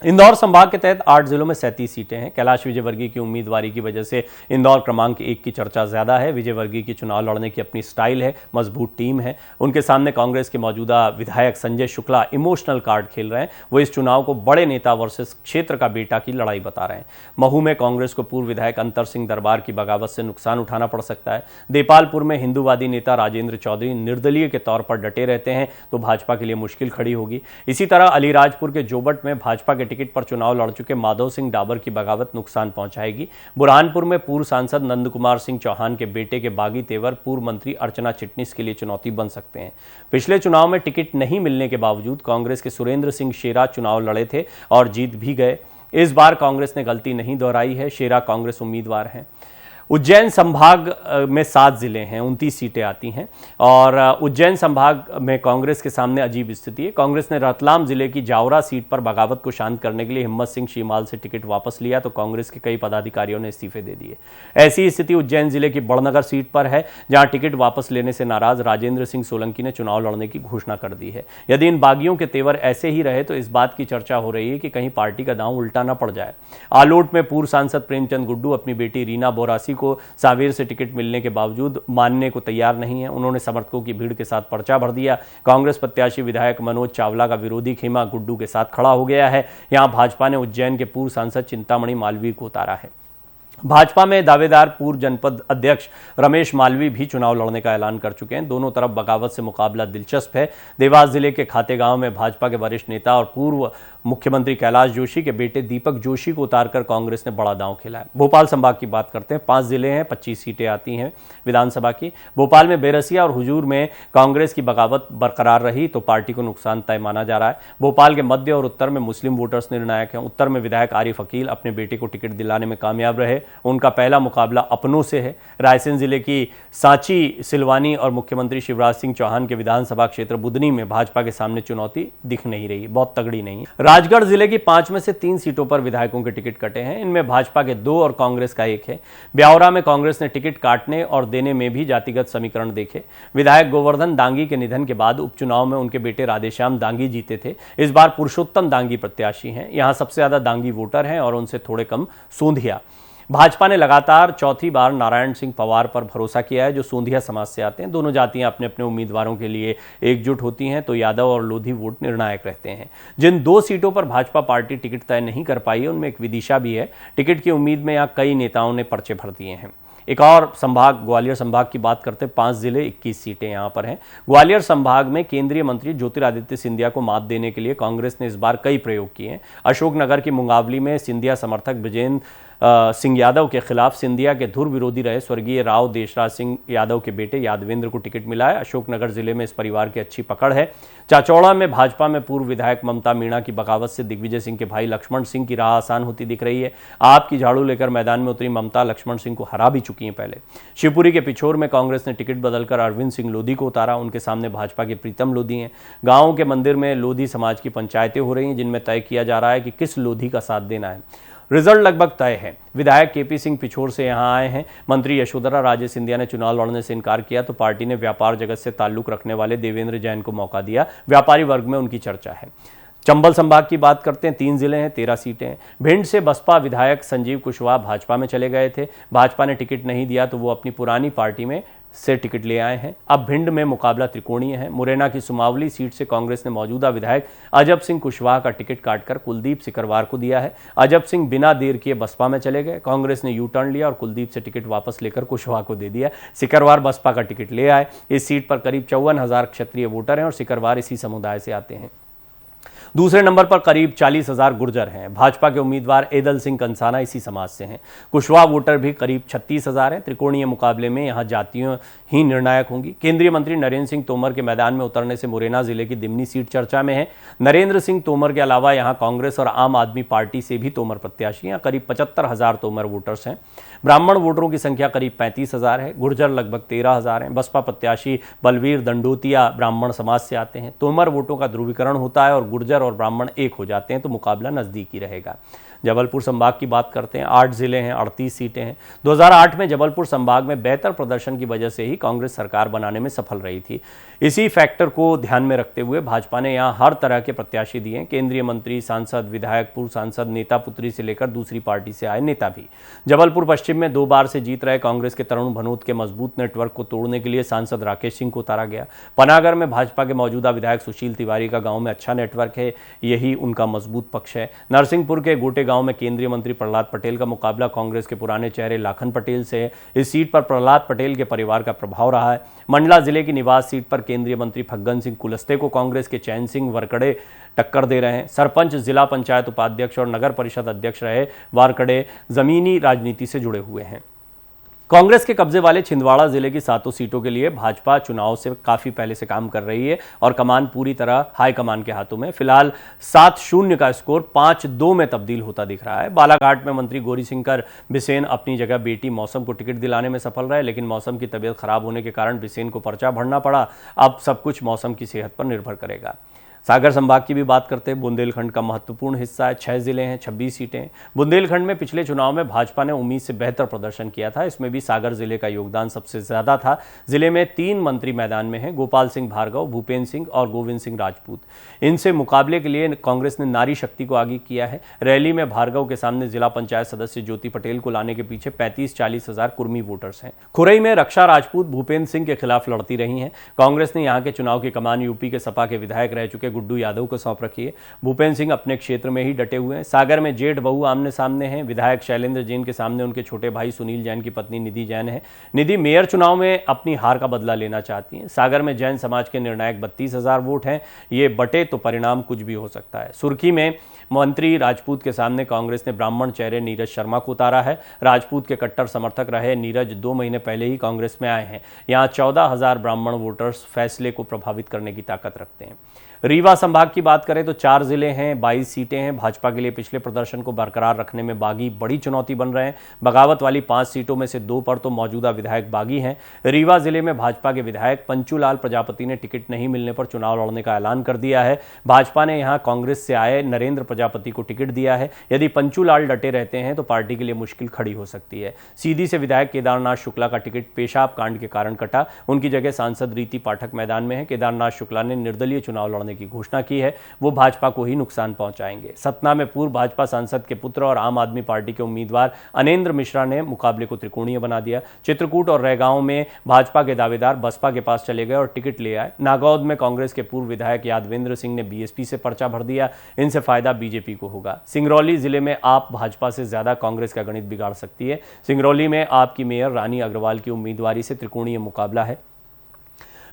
इंदौर संभाग के तहत 8 जिलों में 37 सीटें हैं। कैलाश विजयवर्गीय की उम्मीदवारी की वजह से इंदौर क्रमांक 1 की चर्चा ज्यादा है। विजयवर्गीय की चुनाव लड़ने की अपनी स्टाइल है, मजबूत टीम है। उनके सामने कांग्रेस के मौजूदा विधायक संजय शुक्ला इमोशनल कार्ड खेल रहे हैं। वो इस चुनाव को बड़े नेता वर्सेस क्षेत्र का बेटा की लड़ाई बता रहे हैं। महू में कांग्रेस को पूर्व विधायक अंतर सिंह दरबार की बगावत से नुकसान उठाना पड़ सकता है। देपालपुर में हिंदूवादी नेता राजेंद्र चौधरी निर्दलीय के तौर पर डटे रहते हैं तो भाजपा के लिए मुश्किल खड़ी होगी। इसी तरह अलीराजपुर के जोबट में भाजपा के टिकट पर चुनाव लड़ चुके माधव सिंह डाबर की बगावत नुकसान पहुंचाएगी। बुरहानपुर में पूर्व सांसद नंद कुमार सिंह चौहान के बेटे के बागी तेवर पूर्व मंत्री अर्चना चिटनिस के लिए चुनौती बन सकते हैं। पिछले चुनाव में टिकट नहीं मिलने के बावजूद कांग्रेस के सुरेंद्र सिंह शेरा चुनाव लड़े थे और जीत भी गए। इस बार कांग्रेस ने गलती नहीं दोहराई है। शेरा कांग्रेस उम्मीदवार हैं। उज्जैन संभाग में 7 जिले हैं, 29 सीटें आती हैं और उज्जैन संभाग में कांग्रेस के सामने अजीब स्थिति है। कांग्रेस ने रतलाम जिले की जावरा सीट पर बगावत को शांत करने के लिए हिम्मत सिंह शीमाल से टिकट वापस लिया तो कांग्रेस के कई पदाधिकारियों ने इस्तीफे दे दिए। ऐसी स्थिति उज्जैन जिले की बड़नगर सीट पर है, जहां टिकट वापस लेने से नाराज राजेंद्र सिंह सोलंकी ने चुनाव लड़ने की घोषणा कर दी है। यदि इन बागियों के तेवर ऐसे ही रहे तो इस बात की चर्चा हो रही है कि कहीं पार्टी का दांव उल्टा न पड़ जाए। आलोट में पूर्व सांसद प्रेमचंद गुड्डू अपनी बेटी रीना बोरासी को सावेर से टिकट मिलने के बावजूद मानने को तैयार नहीं है। उन्होंने समर्थकों की भीड़ के साथ पर्चा भर दिया। कांग्रेस प्रत्याशी विधायक मनोज चावला का विरोधी खेमा गुड्डू के साथ खड़ा हो गया है। यहां भाजपा ने उज्जैन के पूर्व सांसद चिंतामणि मालवीय को उतारा है। भाजपा में दावेदार पूर्व जनपद अध्यक्ष रमेश मालवीय भी चुनाव लड़ने का ऐलान कर चुके हैं। दोनों तरफ बगावत से मुकाबला दिलचस्प है। देवास जिले के खातेगांव में भाजपा के वरिष्ठ नेता और पूर्व मुख्यमंत्री कैलाश जोशी के बेटे दीपक जोशी को उतारकर कांग्रेस ने बड़ा दांव खेला है। भोपाल संभाग की बात करते हैं। 5 जिले हैं, 25 सीटें आती हैं विधानसभा की। भोपाल में बेरसिया और हुजूर में कांग्रेस की बगावत बरकरार रही तो पार्टी को नुकसान तय माना जा रहा है। भोपाल के मध्य और उत्तर में मुस्लिम वोटर्स निर्णायक हैं। उत्तर में विधायक आरिफ अकील अपने बेटे को टिकट दिलाने में कामयाब रहे। उनका पहला मुकाबला अपनों से है। रायसेन जिले की सांची, सिलवानी और मुख्यमंत्री शिवराज सिंह चौहान के विधानसभा क्षेत्र बुदनी में भाजपा के सामने चुनौती दिख नहीं रही, बहुत तगड़ी नहीं है। राजगढ़ जिले की 5 में से 3 सीटों पर विधायकों के टिकट कटे हैं। इनमें भाजपा के 2 और कांग्रेस का 1 है। ब्यावरा में कांग्रेस ने टिकट काटने और देने में भी जातिगत समीकरण देखे। विधायक गोवर्धन दांगी के निधन के बाद उपचुनाव में उनके बेटे राधेश्याम दांगी जीते थे। इस बार पुरुषोत्तम दांगी प्रत्याशी हैं। यहां सबसे ज्यादा दांगी वोटर हैं और उनसे थोड़े कम सोंधिया। भाजपा ने लगातार चौथी बार नारायण सिंह पवार पर भरोसा किया है, जो सोंधिया समाज से आते हैं। दोनों जातियां अपने अपने उम्मीदवारों के लिए एकजुट होती हैं तो यादव और लोधी वोट निर्णायक रहते हैं। जिन 2 सीटों पर भाजपा पार्टी टिकट तय नहीं कर पाई है उनमें एक विदिशा भी है। टिकट की उम्मीद में यहाँ कई नेताओं ने पर्चे भर दिए हैं। एक और संभाग ग्वालियर संभाग की बात करते हैं। 5 जिले, 21 सीटें यहाँ पर हैं। ग्वालियर संभाग में केंद्रीय मंत्री ज्योतिरादित्य सिंधिया को मात देने के लिए कांग्रेस ने इस बार कई प्रयोग किए हैं। अशोकनगर की मुंगावली में सिंधिया समर्थक ब्रजेंद्र सिंह यादव के खिलाफ सिंधिया के धुर विरोधी रहे स्वर्गीय राव देशराज सिंह यादव के बेटे यादवेंद्र को टिकट मिला है। अशोकनगर जिले में इस परिवार की अच्छी पकड़ है। चाचौड़ा में भाजपा में पूर्व विधायक ममता मीणा की बगावत से दिग्विजय सिंह के भाई लक्ष्मण सिंह की राह आसान होती दिख रही है। आपकी झाड़ू लेकर मैदान में उतरी ममता लक्ष्मण सिंह को हरा भी चुकी हैं पहले। शिवपुरी के पिछोर में कांग्रेस ने टिकट बदलकर अरविंद सिंह लोधी को उतारा। उनके सामने भाजपा के प्रीतम लोधी हैं। गाँव के मंदिर में लोधी समाज की पंचायतें हो रही हैं, जिनमें तय किया जा रहा है कि किस लोधी का साथ देना है। रिजल्ट लगभग तय है। विधायक केपी सिंह पिछोर से यहां आए हैं। मंत्री यशोधरा राजे सिंधिया ने चुनाव लड़ने से इनकार किया तो पार्टी ने व्यापार जगत से ताल्लुक रखने वाले देवेंद्र जैन को मौका दिया। व्यापारी वर्ग में उनकी चर्चा है। चंबल संभाग की बात करते हैं। 3 जिले हैं, 13 सीटें हैं। भिंड से बसपा विधायक संजीव कुशवाहा भाजपा में चले गए थे। भाजपा ने टिकट नहीं दिया तो वो अपनी पुरानी पार्टी में से टिकट ले आए हैं। अब भिंड में मुकाबला त्रिकोणीय है। मुरैना की सुमावली सीट से कांग्रेस ने मौजूदा विधायक अजब सिंह कुशवाहा का टिकट काटकर कुलदीप सिकरवार को दिया है। अजब सिंह बिना देर किए बसपा में चले गए। कांग्रेस ने यू टर्न लिया और कुलदीप से टिकट वापस लेकर कुशवाहा को दे दिया। सिकरवार बसपा का टिकट ले आए। इस सीट पर करीब 54,000 क्षत्रिय वोटर हैं और सिकरवार इसी समुदाय से आते हैं। दूसरे नंबर पर करीब 40,000 गुर्जर हैं। भाजपा के उम्मीदवार एदल सिंह कंसाना इसी समाज से हैं। कुशवाहा वोटर भी करीब 36,000 हैं। त्रिकोणीय मुकाबले में यहां जातियां ही निर्णायक होंगी। केंद्रीय मंत्री नरेंद्र सिंह तोमर के मैदान में उतरने से मुरैना जिले की दिमनी सीट चर्चा में है। नरेंद्र सिंह तोमर के अलावा यहां कांग्रेस और आम आदमी पार्टी से भी तोमर प्रत्याशी हैं। करीब 75,000 तोमर वोटर्स हैं। ब्राह्मण वोटरों की संख्या करीब 35,000 है। गुर्जर लगभग 13,000 हैं। बसपा प्रत्याशी बलवीर दंडोतिया ब्राह्मण समाज से आते हैं। तोमर वोटों का ध्रुवीकरण होता है और गुर्जर और ब्राह्मण एक हो जाते हैं तो मुकाबला नज़दीकी रहेगा। जबलपुर संभाग की बात करते हैं, 8 जिले हैं, 38 सीटें हैं। 2008 में जबलपुर संभाग में बेहतर प्रदर्शन की वजह से ही कांग्रेस सरकार बनाने में सफल रही थी। इसी फैक्टर को ध्यान में रखते हुए भाजपा ने यहां हर तरह के प्रत्याशी दिए, केंद्रीय मंत्री, सांसद, विधायक, पूर्व सांसद, नेता पुत्री से लेकर दूसरी पार्टी से आए नेता भी। जबलपुर पश्चिम में 2 बार से जीत रहे कांग्रेस के तरुण भनोत के मजबूत नेटवर्क को तोड़ने के लिए सांसद राकेश सिंह को उतारा गया। पनागर में भाजपा के मौजूदा विधायक सुशील तिवारी का गांव में अच्छा नेटवर्क है, यही उनका मजबूत पक्ष है। नरसिंहपुर के गोटे गांव में केंद्रीय मंत्री प्रहलाद पटेल का मुकाबला कांग्रेस के पुराने चेहरे लाखन पटेल से है। इस सीट पर प्रहलाद पटेल के परिवार का प्रभाव रहा है। मंडला जिले की निवास सीट पर केंद्रीय मंत्री फग्गन सिंह कुलस्ते को कांग्रेस के चैन सिंह वरकड़े टक्कर दे रहे हैं। सरपंच, जिला पंचायत उपाध्यक्ष और नगर परिषद अध्यक्ष रहे वारकड़े जमीनी राजनीति से जुड़े हुए हैं। कांग्रेस के कब्जे वाले छिंदवाड़ा जिले की 7 सीटों के लिए भाजपा चुनाव से काफी पहले से काम कर रही है और कमान पूरी तरह हाईकमान के हाथों में। फिलहाल 7-0 का स्कोर 5-2 में तब्दील होता दिख रहा है। बालाघाट में मंत्री गौरीशंकर बिसेन अपनी जगह बेटी मौसम को टिकट दिलाने में सफल रहे, लेकिन मौसम की तबीयत खराब होने के कारण बिसेन को पर्चा भरना पड़ा। अब सब कुछ मौसम की सेहत पर निर्भर करेगा। सागर संभाग की भी बात करते हैं। बुंदेलखंड का महत्वपूर्ण हिस्सा है, 6 जिले हैं, 26 सीटें हैं। बुंदेलखंड में पिछले चुनाव में भाजपा ने उम्मीद से बेहतर प्रदर्शन किया था, इसमें भी सागर जिले का योगदान सबसे ज्यादा था। जिले में 3 मंत्री मैदान में हैं, गोपाल सिंह भार्गव, भूपेन्द्र सिंह और गोविंद सिंह राजपूत। इनसे मुकाबले के लिए कांग्रेस ने नारी शक्ति को आगे किया है। रैली में भार्गव के सामने जिला पंचायत सदस्य ज्योति पटेल को लाने के पीछे 35-40 हजार कुर्मी वोटर्स हैं। खुरई में रक्षा राजपूत भूपेन्द्र सिंह के खिलाफ लड़ती रही हैं। कांग्रेस ने यहां के चुनाव की कमान यूपी के सपा के विधायक रह चुके गुड्डू यादव को सौंप रखी है। भूपेन्द्र सिंह अपने क्षेत्र में ही डटे हुए हैं। सागर में जेठ बहू आमने सामने हैं। विधायक शैलेंद्र जैन के सामने उनके छोटे भाई सुनील जैन की पत्नी निधि जैन है। निधि मेयर चुनाव में अपनी हार का बदला लेना चाहती हैं। सागर में जैन समाज के निर्णायक 32,000 वोट हैं। ये बटे तो परिणाम कुछ भी हो सकता है। सुर्खी में मंत्री राजपूत के सामने कांग्रेस ने ब्राह्मण चेहरे नीरज शर्मा को उतारा है। राजपूत के कट्टर समर्थक रहे नीरज 2 महीने पहले ही कांग्रेस में आए हैं। यहां 14,000 ब्राह्मण वोटर्स फैसले को प्रभावित करने की ताकत रखते हैं। रीवा संभाग की बात करें तो 4 जिले हैं, 22 सीटें हैं। भाजपा के लिए पिछले प्रदर्शन को बरकरार रखने में बागी बड़ी चुनौती बन रहे हैं। बगावत वाली 5 सीटों में से 2 पर तो मौजूदा विधायक बागी हैं। रीवा जिले में भाजपा के विधायक पंचूलाल प्रजापति ने टिकट नहीं मिलने पर चुनाव लड़ने का ऐलान कर दिया है। भाजपा ने यहां कांग्रेस से आए नरेंद्र प्रजापति को टिकट दिया है। यदि पंचूलाल डटे रहते हैं तो पार्टी के लिए मुश्किल खड़ी हो सकती है। सीधी से विधायक केदारनाथ शुक्ला का टिकट पेशाब कांड के कारण कटा। उनकी जगह सांसद रीति पाठक मैदान में है। केदारनाथ शुक्ला ने निर्दलीय चुनाव लड़ने की घोषणा की है। वो भाजपा को ही नुकसान पहुंचाएंगे। सतना में पूर्व भाजपा सांसद के पुत्र और आम आदमी पार्टी के उम्मीदवार अनेंद्र मिश्रा ने मुकाबले को त्रिकोणीय बना दिया। चित्रकूट और रैगांव में भाजपा के दावेदार बसपा के पास चले गए और टिकट ले आए। नागौद में कांग्रेस के पूर्व विधायक यादवेंद्र सिंह ने बीएसपी से पर्चा भर दिया। इनसे फायदा बीजेपी को होगा। सिंगरौली जिले में आप भाजपा से ज्यादा कांग्रेस का गणित बिगाड़ सकती है। सिंगरौली में आपकी मेयर रानी अग्रवाल की उम्मीदवारी से त्रिकोणीय मुकाबला है।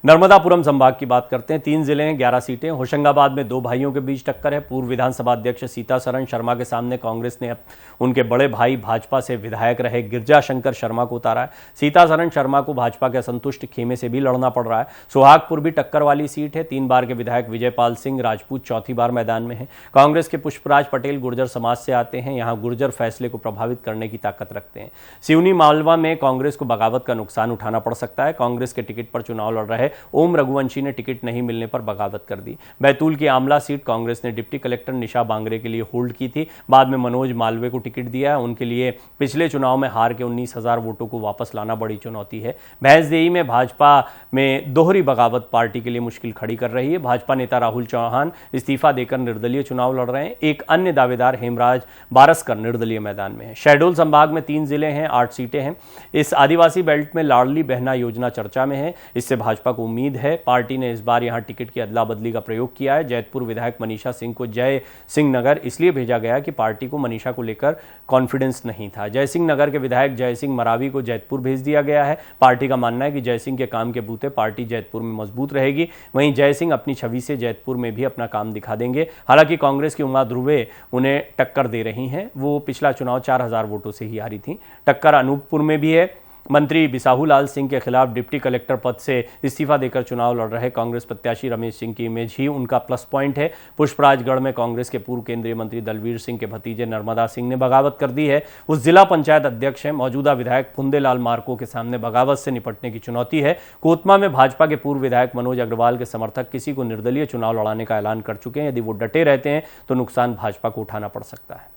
नर्मदापुरम संभाग की बात करते हैं। 3 जिले हैं, 11 सीटें। होशंगाबाद में 2 भाइयों के बीच टक्कर है। पूर्व विधानसभा अध्यक्ष सीतासरण शर्मा के सामने कांग्रेस ने उनके बड़े भाई भाजपा से विधायक रहे गिरजा शंकर शर्मा को उतारा है। सीतासरण शर्मा को भाजपा के असंतुष्ट खेमे से भी लड़ना पड़ रहा है। सुहागपुर भी टक्कर वाली सीट है। 3 बार के विधायक विजयपाल सिंह राजपूत चौथी बार मैदान में है। कांग्रेस के पुष्पराज पटेल गुर्जर समाज से आते हैं। यहाँ गुर्जर फैसले को प्रभावित करने की ताकत रखते हैं। सिवनी मालवा में कांग्रेस को बगावत का नुकसान उठाना पड़ सकता है। कांग्रेस के टिकट पर चुनाव लड़ रहे ओम रघुवंशी ने टिकट नहीं मिलने पर बगावत कर दी। बैतूल की आमला सीट कांग्रेस ने डिप्टी कलेक्टर निशा बांगरे के लिए होल्ड की थी। बाद में मनोज मालवे को टिकट दिया। उनके लिए पिछले चुनाव में हार के 19,000 वोटों को वापस लाना बड़ी चुनौती है। भैंसदेही में भाजपा में दोहरी बगावत पार्टी के लिए मुश्किल खड़ी कर रही है। भाजपा नेता राहुल चौहान इस्तीफा देकर निर्दलीय चुनाव लड़ रहे हैं। एक अन्य दावेदार हेमराज बारसकर निर्दलीय मैदान में है। शहडोल संभाग में 3 जिले हैं, 8 सीटें हैं। इस आदिवासी बेल्ट में लाडली बहना योजना चर्चा में है। इससे भाजपा को उम्मीद है। पार्टी ने इस बार यहां टिकट की अदला बदली का प्रयोग किया है। जैतपुर विधायक मनीषा सिंह को जय सिंह नगर इसलिए भेजा गया कि पार्टी को मनीषा को लेकर कॉन्फिडेंस नहीं था। जय सिंह नगर के विधायक जय सिंह मरावी को जैतपुर भेज दिया गया है। पार्टी का मानना है कि जय सिंह के काम के बूते पार्टी जैतपुर में मजबूत रहेगी। वहीं जय सिंह अपनी छवि से जैतपुर में भी अपना काम दिखा देंगे। हालांकि कांग्रेस की उमा ध्रुवे उन्हें टक्कर दे रही हैं। वो पिछला चुनाव 4,000 वोटों से ही हारी थी। टक्कर अनूपपुर में भी है। मंत्री बिसाहू लाल सिंह के खिलाफ डिप्टी कलेक्टर पद से इस्तीफा देकर चुनाव लड़ रहे कांग्रेस प्रत्याशी रमेश सिंह की इमेज ही उनका प्लस पॉइंट है। पुष्पराजगढ़ में कांग्रेस के पूर्व केंद्रीय मंत्री दलवीर सिंह के भतीजे नर्मदा सिंह ने बगावत कर दी है। वो जिला पंचायत अध्यक्ष हैं। मौजूदा विधायक फुंदेलाल मार्को के सामने बगावत से निपटने की चुनौती है। कोतमा में भाजपा के पूर्व विधायक मनोज अग्रवाल के समर्थक किसी को निर्दलीय चुनाव लड़ाने का ऐलान कर चुके हैं। यदि वो डटे रहते हैं तो नुकसान भाजपा को उठाना पड़ सकता है।